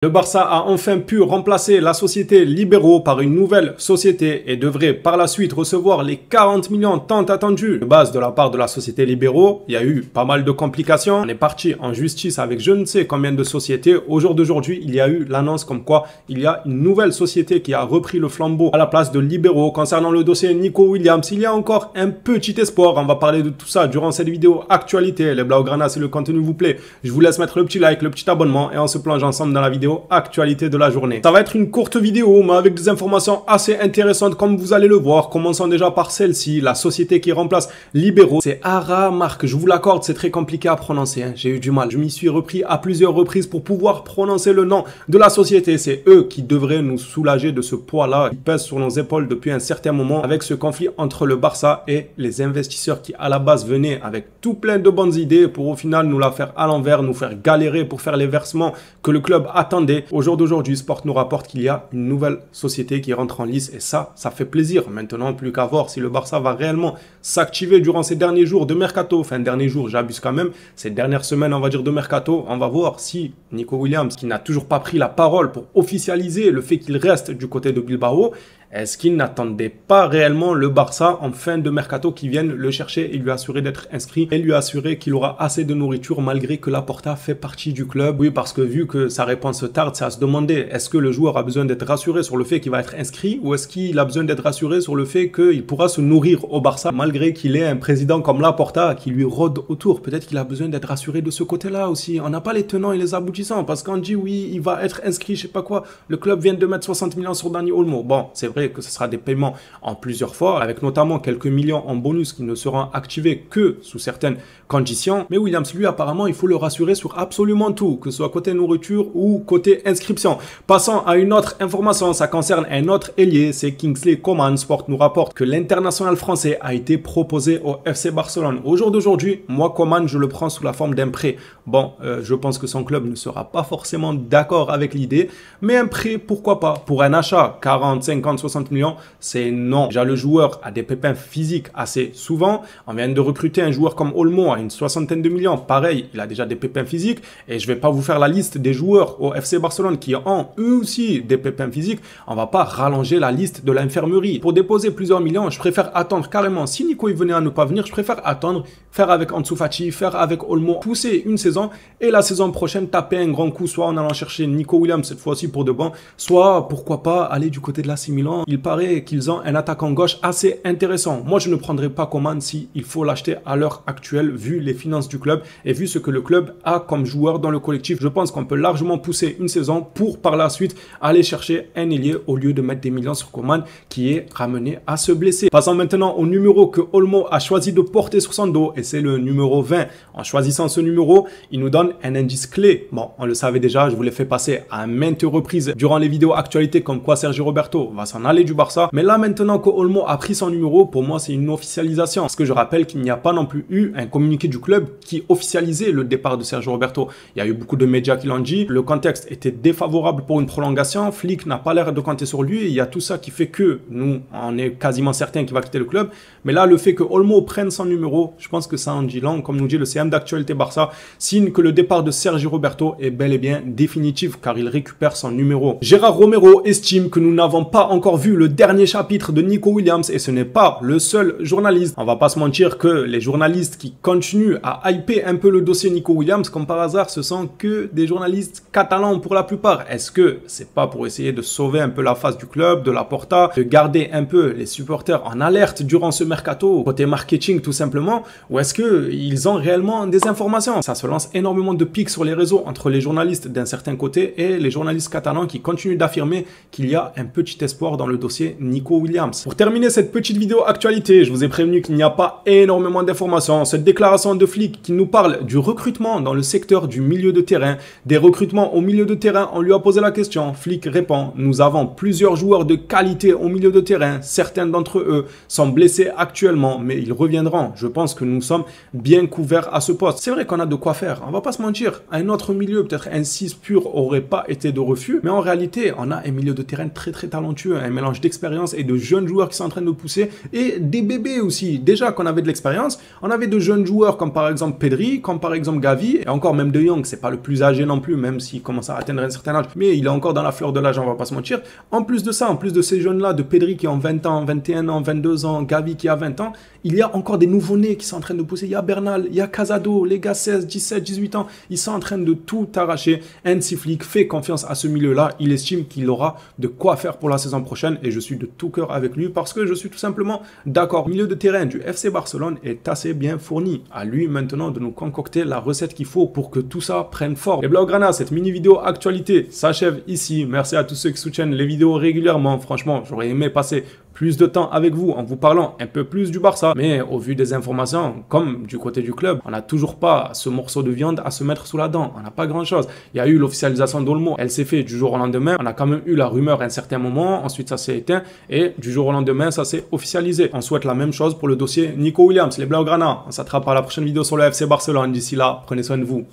Le Barça a enfin pu remplacer la société Libero par une nouvelle société et devrait par la suite recevoir les 40 millions tant attendus. De base, de la part de la société Libero, il y a eu pas mal de complications. On est parti en justice avec je ne sais combien de sociétés. Au jour d'aujourd'hui, il y a eu l'annonce comme quoi il y a une nouvelle société qui a repris le flambeau à la place de Libero. Concernant le dossier Nico Williams, il y a encore un petit espoir. On va parler de tout ça durant cette vidéo actualité. Les Blaugrana, si le contenu vous plaît, je vous laisse mettre le petit like, le petit abonnement et on se plonge ensemble dans la vidéo actualité de la journée. Ça va être une courte vidéo mais avec des informations assez intéressantes comme vous allez le voir. Commençons déjà par celle-ci, la société qui remplace Libero. C'est Aramark, je vous l'accorde, c'est très compliqué à prononcer, hein. J'ai eu du mal. Je m'y suis repris à plusieurs reprises pour pouvoir prononcer le nom de la société. C'est eux qui devraient nous soulager de ce poids-là qui pèse sur nos épaules depuis un certain moment avec ce conflit entre le Barça et les investisseurs qui à la base venaient avec tout plein de bonnes idées pour au final nous la faire à l'envers, nous faire galérer pour faire les versements que le club attendait. Au jour d'aujourd'hui, Sport nous rapporte qu'il y a une nouvelle société qui rentre en lice et ça fait plaisir. Maintenant, plus qu'à voir si le Barça va réellement s'activer durant ces derniers jours de mercato. Enfin, derniers jours, j'abuse quand même. Ces dernières semaines, on va dire, de mercato. On va voir si Nico Williams, qui n'a toujours pas pris la parole pour officialiser le fait qu'il reste du côté de Bilbao, est-ce qu'il n'attendait pas réellement le Barça en fin de mercato qui vienne le chercher et lui assurer d'être inscrit et lui assurer qu'il aura assez de nourriture malgré que Laporta fait partie du club? Oui, parce que vu que sa réponse tarde, c'est à se demander, est-ce que le joueur a besoin d'être rassuré sur le fait qu'il va être inscrit ou est-ce qu'il a besoin d'être rassuré sur le fait qu'il pourra se nourrir au Barça malgré qu'il ait un président comme Laporta qui lui rôde autour? Peut-être qu'il a besoin d'être rassuré de ce côté-là aussi. On n'a pas les tenants et les aboutissants parce qu'on dit oui, il va être inscrit, je sais pas quoi. Le club vient de mettre 60 millions sur Dani Olmo. Bon, c'est vrai que ce sera des paiements en plusieurs fois, avec notamment quelques millions en bonus qui ne seront activés que sous certaines conditions. Mais Williams, lui, apparemment, il faut le rassurer sur absolument tout, que ce soit côté nourriture ou côté inscription. Passons à une autre information, ça concerne un autre ailier, c'est Kingsley Coman. Sport nous rapporte que l'international français a été proposé au FC Barcelone. Au jour d'aujourd'hui, moi, Coman, je le prends sous la forme d'un prêt. Bon, je pense que son club ne sera pas forcément d'accord avec l'idée, mais un prêt, pourquoi pas? Pour un achat, 40, 50, 60 millions, c'est non. Déjà, le joueur a des pépins physiques assez souvent. On vient de recruter un joueur comme Olmo à une soixantaine de millions. Pareil, il a déjà des pépins physiques. Et je vais pas vous faire la liste des joueurs au FC Barcelone qui ont eux aussi des pépins physiques. On va pas rallonger la liste de l'infirmerie. Pour déposer plusieurs millions, je préfère attendre carrément. Si Nico il venait à ne pas venir, je préfère attendre, faire avec Ansu Fati, faire avec Olmo, pousser une saison et la saison prochaine taper un grand coup, soit en allant chercher Nico Williams cette fois-ci pour de bon, soit pourquoi pas aller du côté de l'AC Milan. Il paraît qu'ils ont un attaquant gauche assez intéressant. Moi, je ne prendrais pas Coman si il faut l'acheter à l'heure actuelle, vu les finances du club et vu ce que le club a comme joueur dans le collectif. Je pense qu'on peut largement pousser une saison pour par la suite aller chercher un ailier au lieu de mettre des millions sur Coman qui est ramené à se blesser. Passons maintenant au numéro que Olmo a choisi de porter sur son dos et c'est le numéro 20. En choisissant ce numéro, il nous donne un indice clé. Bon, on le savait déjà, je vous l'ai fait passer à maintes reprises durant les vidéos actualités comme quoi Sergio Roberto va s'en aller du Barça. Mais là, maintenant que Olmo a pris son numéro, pour moi, c'est une officialisation. Parce que je rappelle qu'il n'y a pas non plus eu un communiqué du club qui officialisait le départ de Sergio Roberto. Il y a eu beaucoup de médias qui l'ont dit. Le contexte était défavorable pour une prolongation. Flick n'a pas l'air de compter sur lui. Il y a tout ça qui fait que nous, on est quasiment certain qu'il va quitter le club. Mais là, le fait que Olmo prenne son numéro, je pense que ça en dit long. Comme nous dit le CM d'actualité Barça, signe que le départ de Sergio Roberto est bel et bien définitif car il récupère son numéro. Gérard Romero estime que nous n'avons pas encore vu le dernier chapitre de Nico Williams et ce n'est pas le seul journaliste. On va pas se mentir que les journalistes qui continuent à hyper un peu le dossier Nico Williams, comme par hasard, ce sont que des journalistes catalans pour la plupart. Est-ce que c'est pas pour essayer de sauver un peu la face du club, de Laporta, de garder un peu les supporters en alerte durant ce mercato, côté marketing tout simplement, ou est-ce que ils ont réellement des informations? Ça se lance énormément de pics sur les réseaux entre les journalistes d'un certain côté et les journalistes catalans qui continuent d'affirmer qu'il y a un petit espoir dans le dossier Nico Williams. Pour terminer cette petite vidéo actualité, je vous ai prévenu qu'il n'y a pas énormément d'informations. Cette déclaration de Flick qui nous parle du recrutement dans le secteur du milieu de terrain, des recrutements au milieu de terrain, on lui a posé la question. Flick répond, nous avons plusieurs joueurs de qualité au milieu de terrain. Certains d'entre eux sont blessés actuellement, mais ils reviendront. Je pense que nous sommes bien couverts à ce poste. C'est vrai qu'on a de quoi faire, on va pas se mentir. Un autre milieu, peut-être un 6 pur, aurait pas été de refus, mais en réalité, on a un milieu de terrain très talentueux, un un mélange d'expérience et de jeunes joueurs qui sont en train de pousser et des bébés aussi. Déjà qu'on avait de l'expérience, on avait de jeunes joueurs comme par exemple Pedri, comme par exemple Gavi, et encore même De Jong, c'est pas le plus âgé non plus, même s'il commence à atteindre un certain âge, mais il est encore dans la fleur de l'âge, on va pas se mentir. En plus de ça, en plus de ces jeunes-là, de Pedri qui ont 20 ans, 21 ans, 22 ans, Gavi qui a 20 ans, il y a encore des nouveaux-nés qui sont en train de pousser. Il y a Bernal, il y a Casado, les gars 16, 17, 18 ans, ils sont en train de tout arracher. Hansi Flick fait confiance à ce milieu-là, il estime qu'il aura de quoi faire pour la saison prochaine et je suis de tout cœur avec lui parce que je suis tout simplement d'accord. Le milieu de terrain du FC Barcelone est assez bien fourni. À lui maintenant de nous concocter la recette qu'il faut pour que tout ça prenne forme. Les Blaugrana, cette mini vidéo actualité s'achève ici. Merci à tous ceux qui soutiennent les vidéos régulièrement. Franchement, j'aurais aimé passer plus de temps avec vous en vous parlant un peu plus du Barça. Mais au vu des informations, comme du côté du club, on n'a toujours pas ce morceau de viande à se mettre sous la dent. On n'a pas grand chose. Il y a eu l'officialisation d'Olmo. Elle s'est faite du jour au lendemain. On a quand même eu la rumeur à un certain moment. Ensuite, ça s'est éteint. Et du jour au lendemain, ça s'est officialisé. On souhaite la même chose pour le dossier Nico Williams. Les Blaugrana, on s'attrape à la prochaine vidéo sur le FC Barcelone. D'ici là, prenez soin de vous.